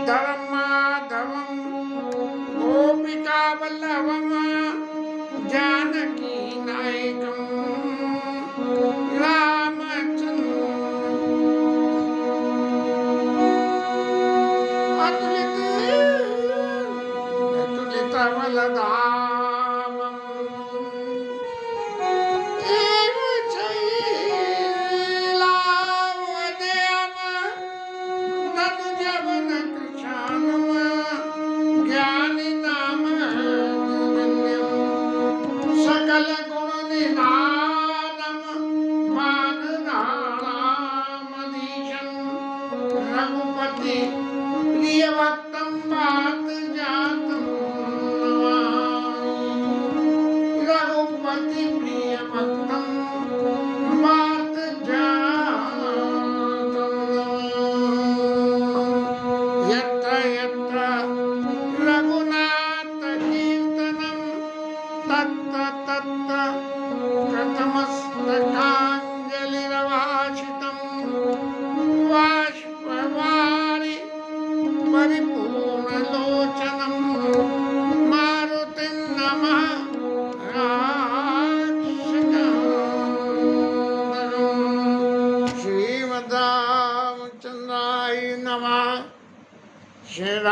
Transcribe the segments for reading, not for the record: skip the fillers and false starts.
धर्माधवं गोपिका वल्लभं जानकी नायकं अतुलित अतुलित बलधामं एव शैलावदेयं धनुजवन कृशानं ज्ञानिनामनिर्गण्यं सकल गुण निधानं माननामधीशं रघुपति प्रिय भक्तं पात जातं नमामि। रघुपति प्रिय भक्तं पात जातं नमामि। यत्र यत्र रघुनाथ कीर्तनं तत्र तत्र प्रथमस्तकाञ्जलिरभाषितं बाष्पवारि परिपूर्णलोचनं मारुतिं नमः राक्षसगन्धर्वं। श्रीमद्रामचन्द्राय नमः। श्रीरामभद्राय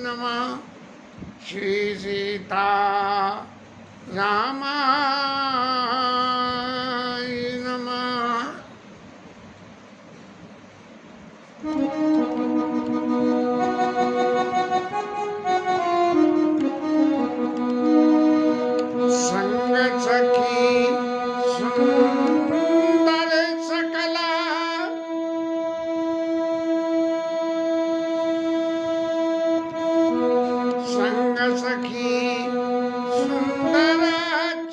नमः। श्री सीता रामाय नमः। संग सखी सुंदर सकला संग सखी सुंदर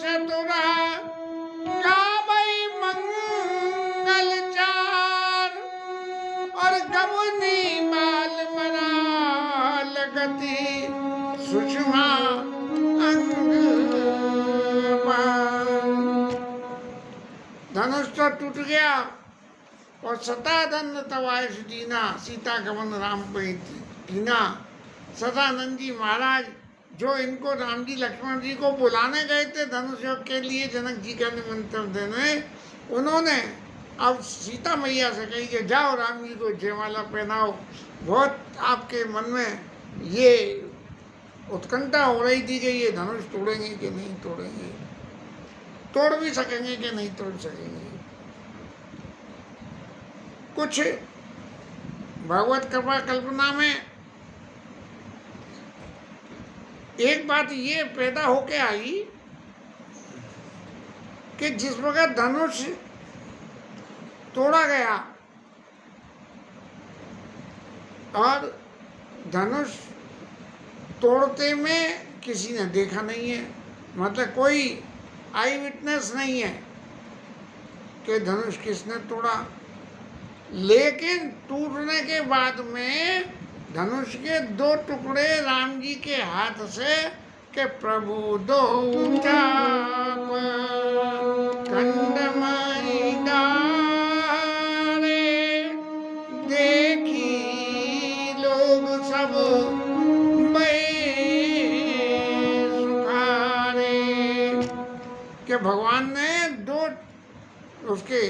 चतुरा गावै मंगल चार और गबनी माल मराल गति सुषमा अंग धनुष तो टूट गया और सतानंद तवायश दीना सीता गमन राम पे कीना। सदानंद जी महाराज जो इनको राम जी लक्ष्मण जी को बुलाने गए थे धनुष योग के लिए जनक जी का निमंत्रण देने, उन्होंने अब सीता मैया से कही कि जाओ राम जी को जयमाला पहनाओ। बहुत आपके मन में ये उत्कंठा हो रही थी कि ये धनुष तोड़ेंगे कि नहीं तोड़ेंगे, तोड़ भी सकेंगे कि नहीं तोड़ सकेंगे। कुछ भगवत कृपा कल्पना में एक बात ये पैदा होके आई कि जिस वक्त धनुष तोड़ा गया और धनुष तोड़ते में किसी ने देखा नहीं है, मतलब कोई आई विटनेस नहीं है कि धनुष किसने तोड़ा। लेकिन टूटने के बाद में धनुष के दो टुकड़े राम जी के हाथ से के प्रभु दो चाप खंडमई डारे देखी लोग सब सुखारे। के भगवान ने दो उसके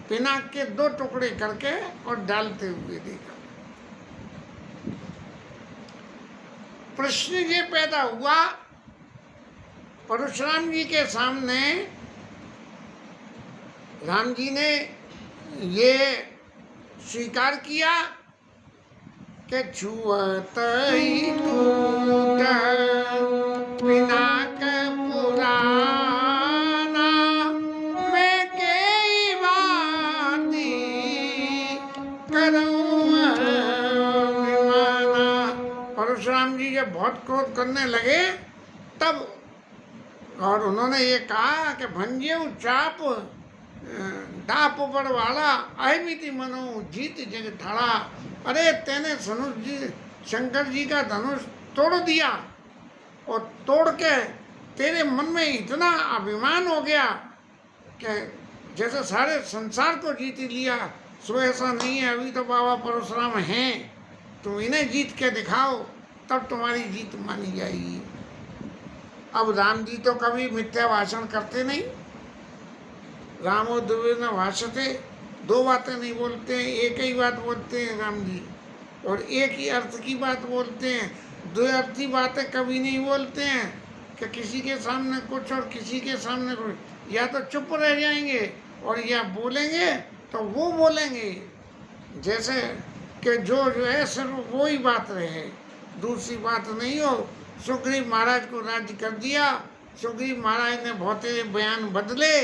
पिनाक के दो टुकड़े करके और डालते हुए देखा। प्रश्न ये पैदा हुआ परशुराम जी के सामने, राम जी ने ये स्वीकार किया कि छुअत ही टूट पिनाक पुराना मैं कई बाती करूं विमाना। परशुराम जी जब बहुत क्रोध करने लगे तब, और उन्होंने ये कहा कि भंजेऊ चाप डाप पर वाला अहमिति मनो जीत जग ठाड़ा। अरे तेने धनुष जी शंकर जी का धनुष तोड़ दिया और तोड़ के तेरे मन में इतना अभिमान हो गया कि जैसे सारे संसार को जीत लिया, सो ऐसा नहीं है, अभी तो बाबा परशुराम हैं, तुम इन्हें जीत के दिखाओ, तब तुम्हारी जीत मानी जाएगी। अब राम जी तो कभी मिथ्या भाषण करते नहीं। रामो द्विविध भाषते, दो बातें नहीं बोलते हैं, एक ही बात बोलते हैं राम जी, और एक ही अर्थ की बात बोलते हैं। दो अर्थी बातें कभी नहीं बोलते हैं कि किसी के सामने कुछ और किसी के सामने कुछ। या तो चुप रह जाएंगे और या बोलेंगे तो वो बोलेंगे जैसे कि जो है सिर्फ वो ही बात रहे, दूसरी बात नहीं हो। सुग्रीव महाराज को राज्य कर दिया, सुग्रीव महाराज ने बहुत बयान बदले,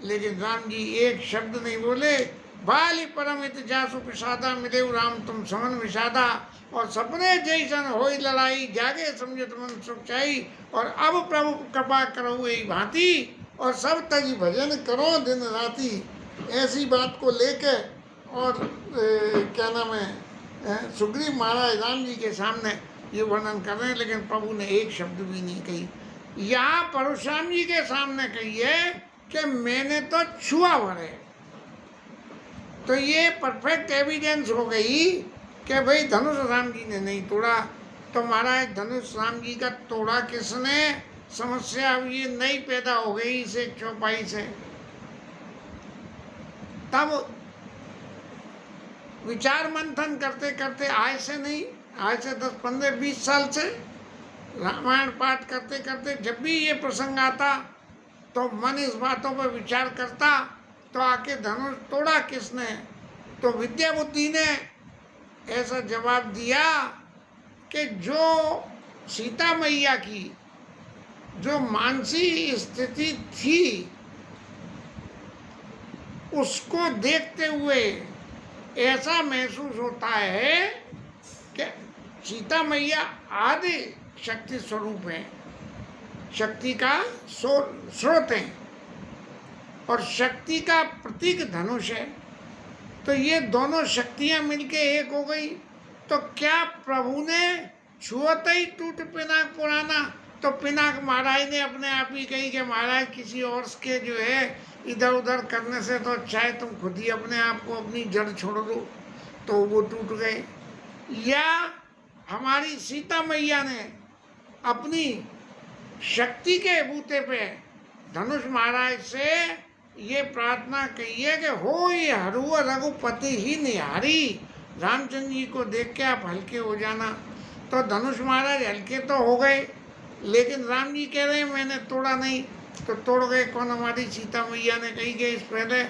लेकिन राम जी एक शब्द नहीं बोले। बाली परमित जासु प्रसादा मिले राम तुम समन विषादा, और सपने जैसन होई लड़ाई जागे समझत मन सुख चाई, और अब प्रभु कृपा करो यही भांति, और सब तजी भजन करो दिन राति। ऐसी बात को लेके और क्या नाम है, सुग्रीव महाराज राम जी के सामने ये वर्णन कर रहे हैं, लेकिन प्रभु ने एक शब्द भी नहीं कही। यहाँ परशुराम जी के सामने कही है कि मैंने तो छुआ भर है। तो ये परफेक्ट एविडेंस हो गई कि भाई धनुष राम जी ने नहीं तोड़ा। तो महाराज धनुष राम जी का तोड़ा किसने? समस्या अब ये नई पैदा हो गई इस एक चौपाई से। तब विचार मंथन करते करते, आज से नहीं, आज से 10, 15, 20 साल से रामायण पाठ करते करते जब भी ये प्रसंग आता तो मन इस बातों पर विचार करता, तो आके धनुष तोड़ा किसने? तो विद्या बुद्धि ने ऐसा जवाब दिया कि जो सीता मैया की जो मानसिक स्थिति थी उसको देखते हुए ऐसा महसूस होता है कि सीता मैया आदि शक्ति स्वरूप है, शक्ति का स्रोत है, और शक्ति का प्रतीक धनुष है। तो ये दोनों शक्तियां मिलके एक हो गई। तो क्या प्रभु ने छुअते ही टूट पिनाक पुराना? तो पिनाक महाराज ने अपने आप ही कही कि महाराज किसी और के जो है इधर उधर करने से तो चाहे तुम खुद ही अपने आप को अपनी जड़ छोड़ दो, तो वो टूट गए। या हमारी सीता मैया ने अपनी शक्ति के बूते पे धनुष महाराज से ये प्रार्थना कही है कि हो ये हरुआ रघुपति ही निहारी, रामचंद्र जी को देख के आप हल्के हो जाना। तो धनुष महाराज हल्के तो हो गए, लेकिन राम जी कह रहे हैं मैंने तोड़ा नहीं। तो तोड़ गए कौन? हमारी सीता मैया ने कही गई इस पहले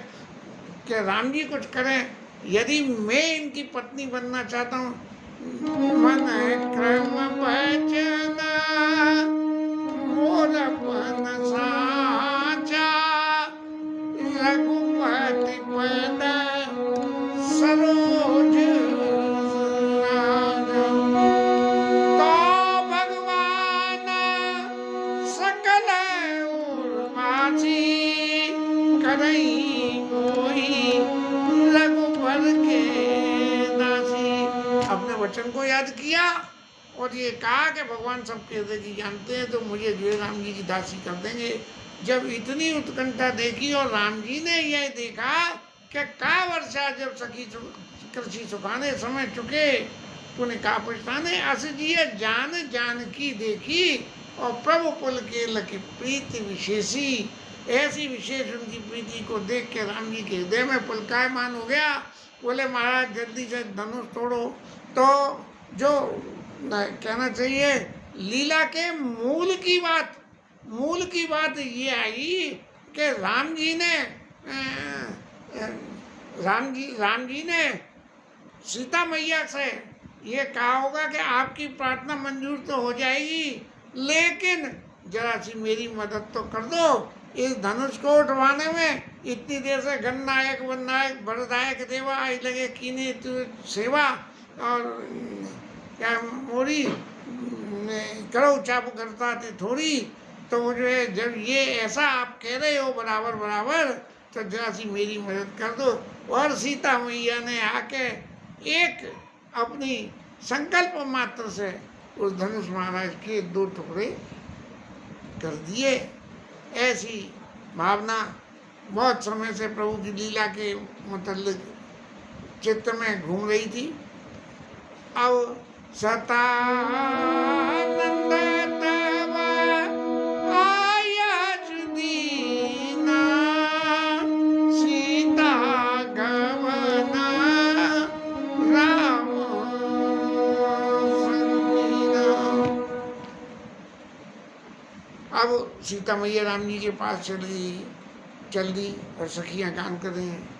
कि राम जी कुछ करें, यदि मैं इनकी पत्नी बनना चाहता हूँ, मन क्रम भजन मोर पन साचा, रघुपति पद सरोज राज। तो भगवान सकल उर्वासी, करई मोहि रघुबर के दासी। अपने वचन को याद किया और ये कहा कि भगवान सबके हृदय की जानते हैं, तो मुझे जो है राम जी की दासी कर देंगे। जब इतनी उत्कंठा देखी और राम जी ने यह देखा कि का वर्षा जब सखी कृषि सुखाने समय चुके, पुण्य का पछताने अस जिय जान जान की देखी, और प्रभु पुल के लकी प्रीति विशेषी। ऐसी विशेष उनकी प्रीति को देख के राम जी के हृदय में पुलकायमान हो गया। बोले महाराज जल्दी से धनुष तोड़ो। तो जो कहना चाहिए लीला के मूल की बात ये आई कि राम जी ने सीता मैया से ये कहा होगा कि आपकी प्रार्थना मंजूर तो हो जाएगी, लेकिन जरा सी मेरी मदद तो कर दो इस धनुष को उठवाने में। इतनी देर से गणनायक वननायक बड़दायक देवा आई लगे कीने तू सेवा, और क्या मोरी करो चाप करता थे थोड़ी। तो वो जो है जब ये ऐसा आप कह रहे हो बराबर बराबर, तो जरा सी मेरी मदद कर दो। और सीता मैया ने आके एक अपनी संकल्प मात्र से उस धनुष महाराज के 2 टुकड़े कर दिए। ऐसी भावना बहुत समय से प्रभु की लीला के मुतल्लिक चित्त में घूम रही थी। अब सतानंद तव आयस दीना सीता गवना राम संगीना। अब सीता मैया राम जी के पास चल दी और सखियां गान कर रही हैं।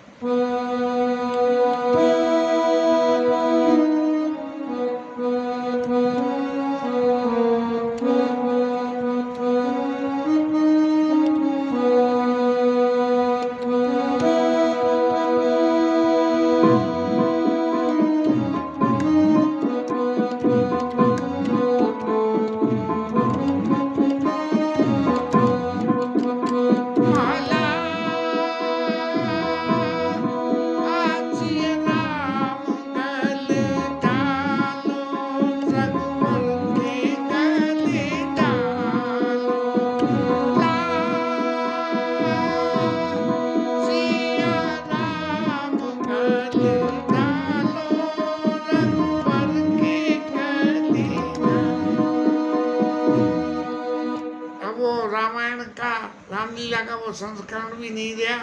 रामलीला का वो संस्करण भी नहीं दिया,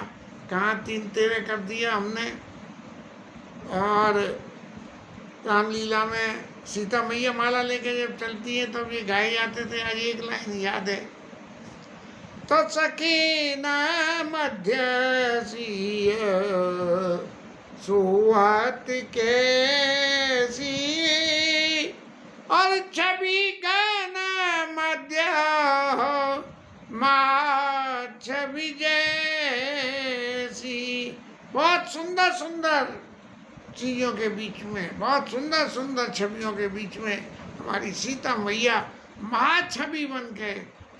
कहाँ 3 तेरे कर दिया हमने। और रामलीला में सीता मैया माला लेके जब चलती है तब ये गाए जाते थे। आज एक लाइन याद है, तो सकीना मध्य सिय सुहात कैसी और छवि गाना मध्य माँ छवि जैसी। बहुत सुंदर सुंदर चीज़ों के बीच में, बहुत सुंदर सुंदर छवियों के बीच में हमारी सीता मैया महाछवि बन के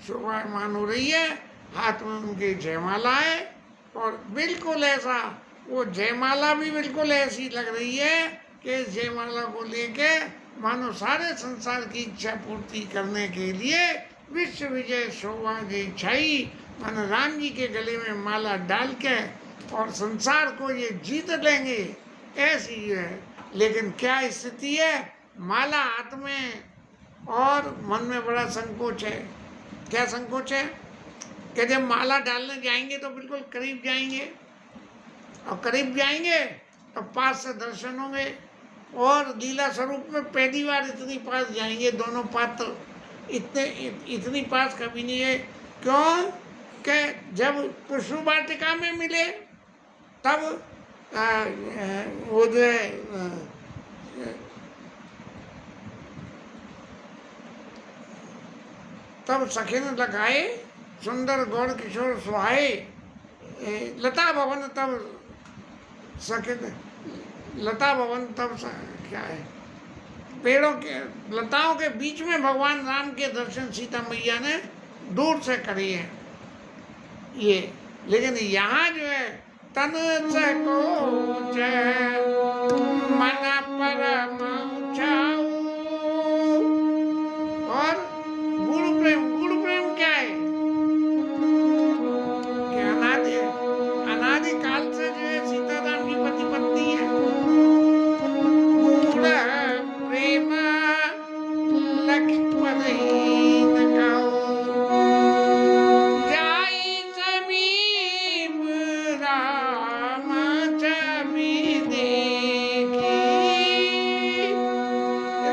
शोभायमान हो रही है। हाथ में उनके जयमाला है और बिल्कुल ऐसा वो जयमाला भी बिल्कुल ऐसी लग रही है कि जयमाला को लेके मानो सारे संसार की इच्छा पूर्ति करने के लिए विश्व विजय शोभा की छाई मन राम जी के गले में माला डाल के और संसार को ये जीत लेंगे, ऐसी है। लेकिन क्या स्थिति है, माला हाथ में और मन में बड़ा संकोच है। क्या संकोच है कि जब माला डालने जाएंगे तो बिल्कुल करीब जाएंगे और करीब जाएंगे तो पास से दर्शन होंगे और लीला स्वरूप में पहली बार इतनी पास जाएंगे दोनों पात्र। इतनी पास कभी नहीं है। क्यों कि जब पुष्प वाटिका में मिले तब वो जो है तब सखिन लगाए सुंदर गौर किशोर सुहाए लता भवन। तब सखिन लता भवन तब क्या है, पेड़ों के लताओं के बीच में भगवान राम के दर्शन सीता मैया ने दूर से करे हैं ये। लेकिन यहाँ जो है तन सकोच मन परम ऊंचाऊ और गुरु प्रेम क्या है कि अनादि काल से जो है सीता राम की पति पत्नी है। गुण प्रेम लखि पदहीन गाओ जाई समीप राम छवि देखी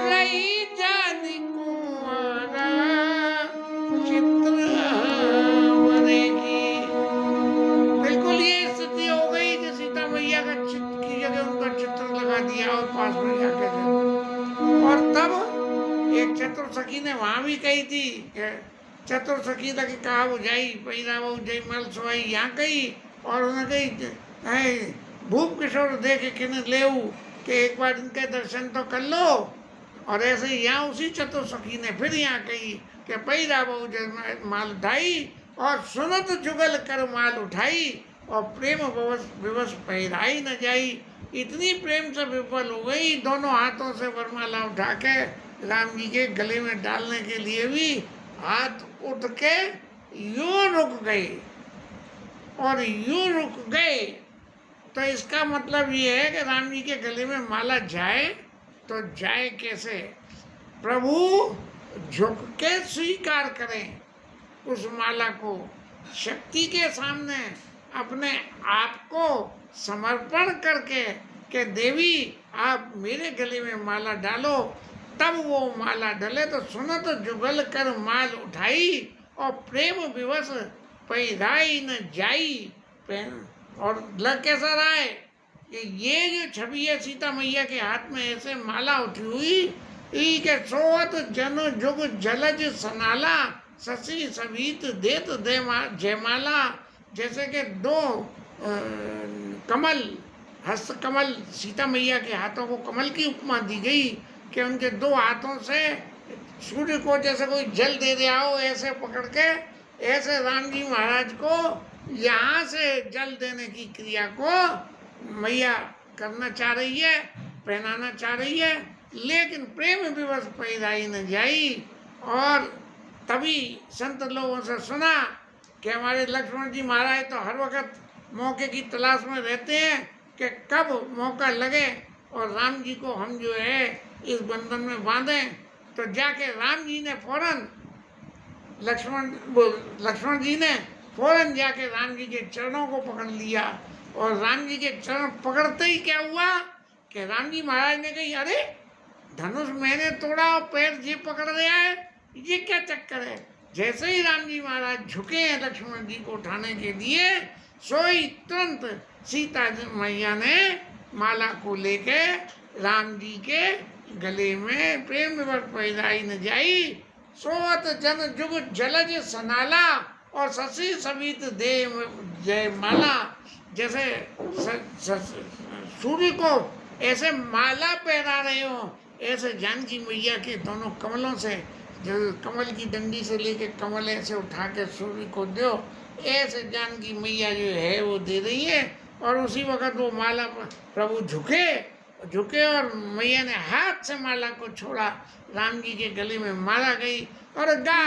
रही जान कुंवर चित्र बनेगी। बिल्कुल ये स्थिति हो गई कि सीता मैया का चित्र की जगह उनका चित्र लगा दिया और पास में जाके और तब एक चतुर सखी ने वहां भी कही थी, चतुर सखी लगी कहा बुझाई पैरा जय मल सुहाई, यहाँ कही और उन्होंने कही भूप किशोर देखे किन लेऊ कि एक बार इनके दर्शन तो कर लो। और ऐसे ही यहाँ उसी चतुर सखी ने फिर यहाँ कही कि पैरा जय माल उठाई और सुनत जुगल कर माल उठाई और प्रेम विवश पहराई न जाई। इतनी प्रेम से विफल हो गई, दोनों हाथों से वरमाला उठा के राम जी के गले में डालने के लिए भी हाथ उठ के यूं रुक गए और यूं रुक गए तो इसका मतलब ये है कि राम जी के गले में माला जाए तो जाए कैसे? प्रभु झुक के स्वीकार करें उस माला को, शक्ति के सामने अपने आप को समर्पण करके कि देवी आप मेरे गले में माला डालो। तब वो माला डले तो सुनत जुगल कर माल उठाई और प्रेम विवश पैराई न जाई। और लग कैसा रहा है कि ये जो छवि है सीता मैया के हाथ में ऐसे माला उठी हुई ई के सोवत जन जुग जलज सनाला शशि सभीत देत दे जयमाला। जैसे कि दो कमल, हस्त कमल, सीता मैया के हाथों को कमल की उपमा दी गई कि उनके दो हाथों से सूर्य को जैसे कोई जल दे दिया हो ऐसे पकड़ के, ऐसे राम जी महाराज को यहाँ से जल देने की क्रिया को मैया करना चाह रही है, पहनाना चाह रही है। लेकिन प्रेम विवश पैराई न जाई। और तभी संत लोगों से सुना कि हमारे लक्ष्मण जी महाराज तो हर वक्त मौके की तलाश में रहते हैं कि कब मौका लगे और राम जी को हम जो है इस बंधन में बांधें। तो जाके राम जी ने फौरन लक्ष्मण जी ने फौरन जाके राम जी के चरणों को पकड़ लिया। और राम जी के चरण पकड़ते ही क्या हुआ कि राम जी महाराज ने कही, अरे धनुष मैंने तोड़ा और पैर जी पकड़ रहा है, ये क्या चक्कर है। जैसे ही राम जी महाराज झुके हैं लक्ष्मण जी को उठाने के लिए, सोई तुरंत सीता मैया ने माला को लेके राम जी के गले में प्रेम विवश पैराई न जाई। सोवत जन जुग जलज सनाला और शशि सभीत दे जयमाला। जैसे सूर्य को ऐसे माला पहना रहे हो, ऐसे जानकी मैया के दोनों कमलों से, जो कमल की डंडी से लेके कमल ऐसे उठा के सूर्य को दो, ऐसे जानकी मैया जो है वो दे रही है। और उसी वक्त वो माला प्रभु झुके और मैया ने हाथ से माला को छोड़ा, राम जी के गले में माला गई और गा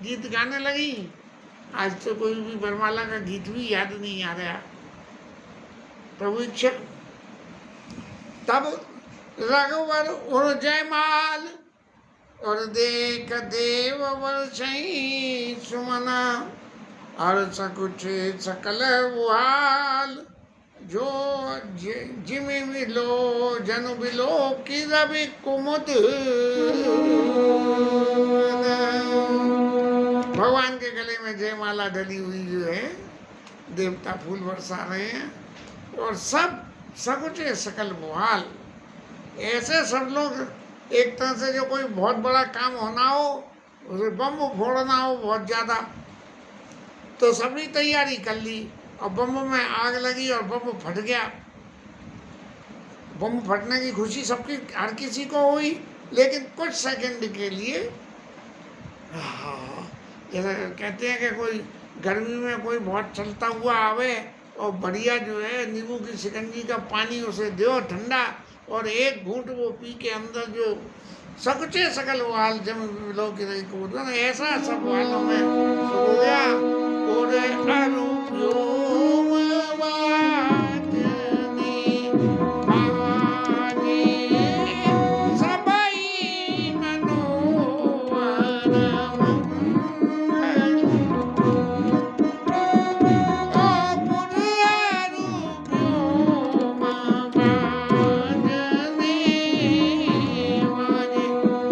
गीत गाने लगी। आज तो कोई भी बरमाला का गीत भी याद नहीं आ रहा। प्रभु इच्छा तब रघुवर उर जयमाल और देख देव वर्षई सुमना और सकुच सकल बुहाल जो जिमि मिलो जनु बिलो की रवि कुमुद। भगवान के गले में जयमाला डली हुई जो है, देवता फूल बरसा रहे हैं और सब सकुच सकल बुहाल। ऐसे सब लोग एक तरह से जो कोई बहुत बड़ा काम होना हो, उसे बम फोड़ना हो बहुत ज़्यादा, तो सबने तैयारी कर ली और बम में आग लगी और बम फट गया। बम फटने की खुशी सबकी हर किसी को हुई, लेकिन कुछ सेकंड के लिए जैसे कहते हैं कि कोई गर्मी में कोई बहुत चलता हुआ आवे और बढ़िया जो है नींबू की शिकंजी का पानी उसे दो ठंडा, और एक घूंट वो पी के अंदर जो सकुचे सकल वाल जम लोग की रही कूद, ऐसा सब वालों में हो गया।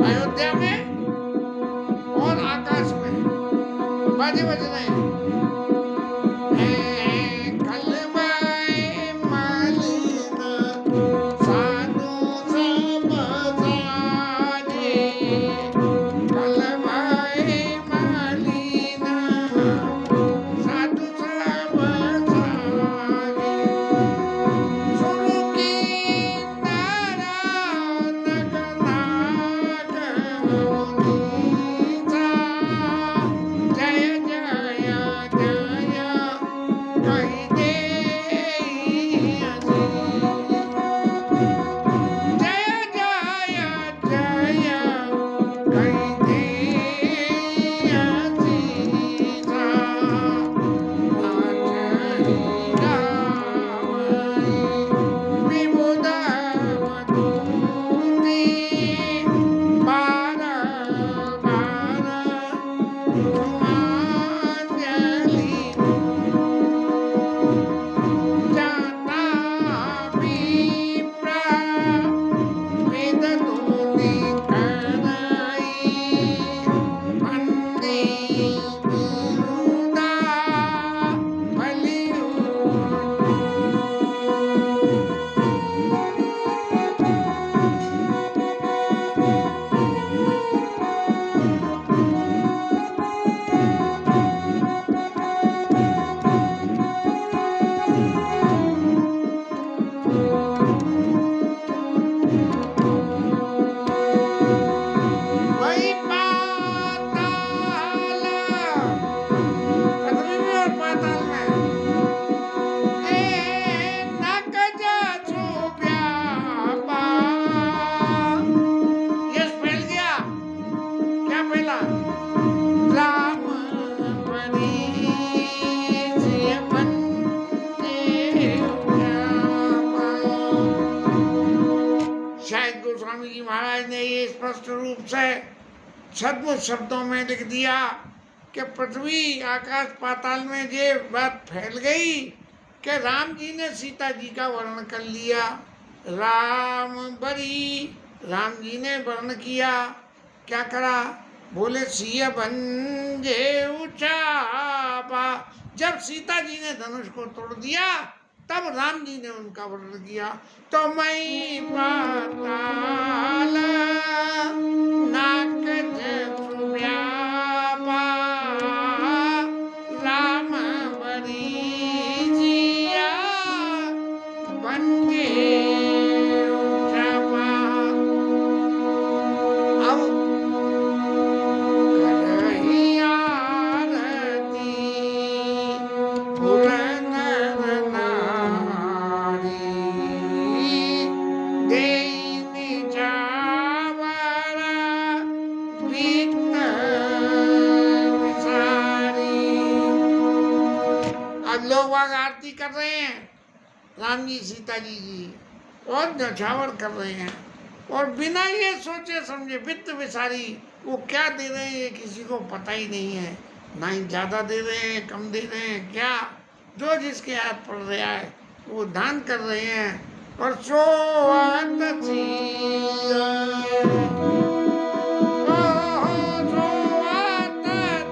अयोध्या में और आकाश में बाजे बज रहे हैं। कलबाए मालिना महाराज गोस्वामी जी महाराज ने ये स्पष्ट रूप से छद्म शब्दों में लिख दिया कि पृथ्वी आकाश पाताल में ये बात फैल गई कि राम जी ने सीता जी का वर्णन कर लिया। राम बरी, राम जी ने वर्ण किया, क्या करा, बोले सिय भंजे उचापा। जब सीता जी ने धनुष को तोड़ दिया तब राम जी ने उनका वर्णन किया। तो मैं पाताल नाकज सुव्यापा, राम बरी जिया भंजे उचापा। अब करही आरती पुरन नारी, देई निजावरा वित्त विसारी। अब लोग वाग आरती कर रहे हैं, राम जी सीता जी की, और नछावर कर रहे हैं, और बिना ये सोचे समझे वित्त विसारी, वो क्या दे रहे हैं ये किसी को पता ही नहीं है, ना ही ज़्यादा दे रहे हैं कम दे रहे हैं, क्या जो जिसके हाथ पड़ रहा है वो दान कर रहे हैं। और सोवत सिया, सोवत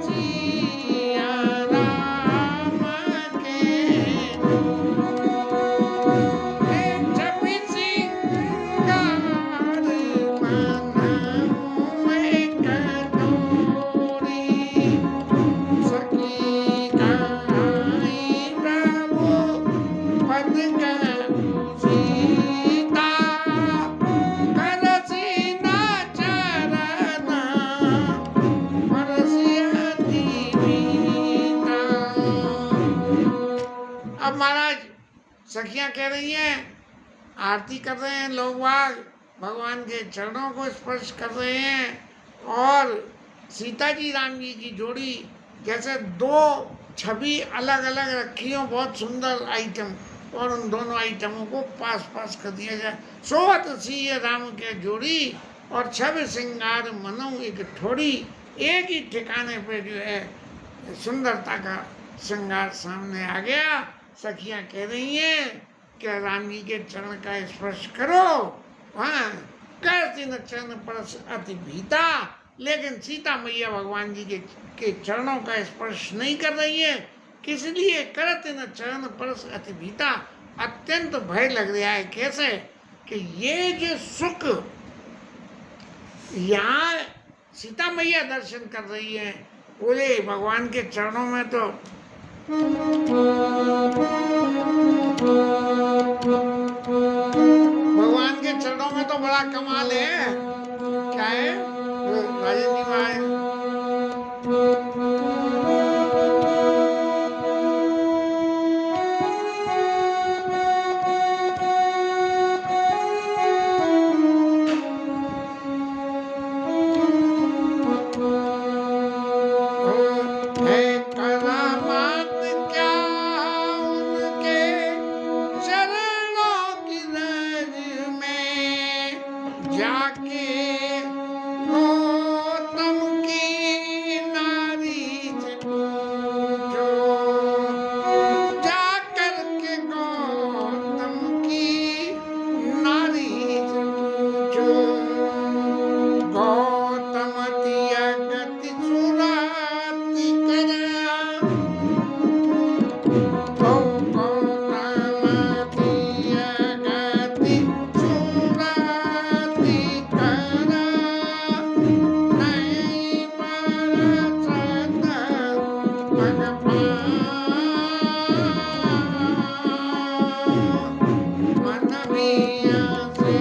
सिया राम के, छवि सिंगार मनऊ एक डोरी, सखी गाई प्रभु पद कहु सीता, करसी ना चरण परसी अति मीता। अब महाराज सखियां कह रही हैं, आरती कर रहे हैं लोग बाग, भगवान के चरणों को स्पर्श कर रहे हैं, और सीता जी राम जी की जोड़ी जैसे दो छवि अलग अलग रखी हो, बहुत सुंदर आइटम, और उन दोनों आइटमों को पास पास कर दिया जाए। सोवत सिय राम के जोड़ी और छवि श्रृंगार मनऊ एक ठोड़ी, एक ही ठिकाने पे जो है सुंदरता का श्रृंगार सामने आ गया। सखियां कह रही हैं कि राम जी के चरण का स्पर्श करो, हाँ करती न चरण परस अति भीता, लेकिन सीता मैया भगवान जी के चरणों का स्पर्श नहीं कर रही है। किस लिए? करत न चरण परस अति भीता, अत्यंत भय लग रहा है। कैसे कि ये जो सुख यहाँ सीता मैया दर्शन कर रही है, बोले भगवान के चरणों में तो भगवान के चरणों में तो बड़ा कमाल है। क्या है राजन जी महाराज? मन मिया से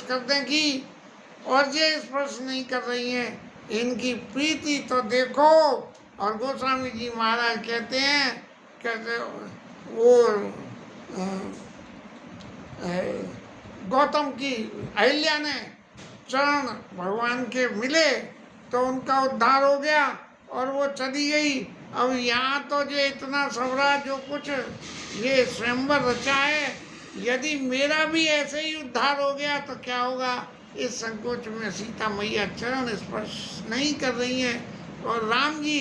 कर दें कि और ये स्पर्श नहीं कर रही हैं, इनकी प्रीति तो देखो। और गोस्वामी जी महाराज कहते हैं, कहते वो गौतम की अहिल्या ने चरण भगवान के मिले तो उनका उद्धार हो गया और वो चली गई। अब यहाँ तो जो इतना सबरा जो कुछ ये स्वयंवर रचा है, यदि मेरा भी ऐसे ही उद्धार हो गया तो क्या होगा। इस संकोच में सीता मैया चरण स्पर्श नहीं कर रही हैं और राम जी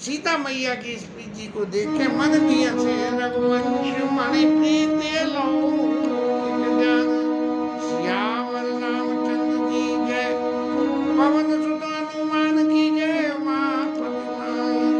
सीता मैया की इस प्रीति को देख के मन भी हंसे। रघुवंश मणि प्रीति लहु कित जान, सियावर रामचंद्र की जय, पवन सुत हनुमान की जय, उमापति नारायण।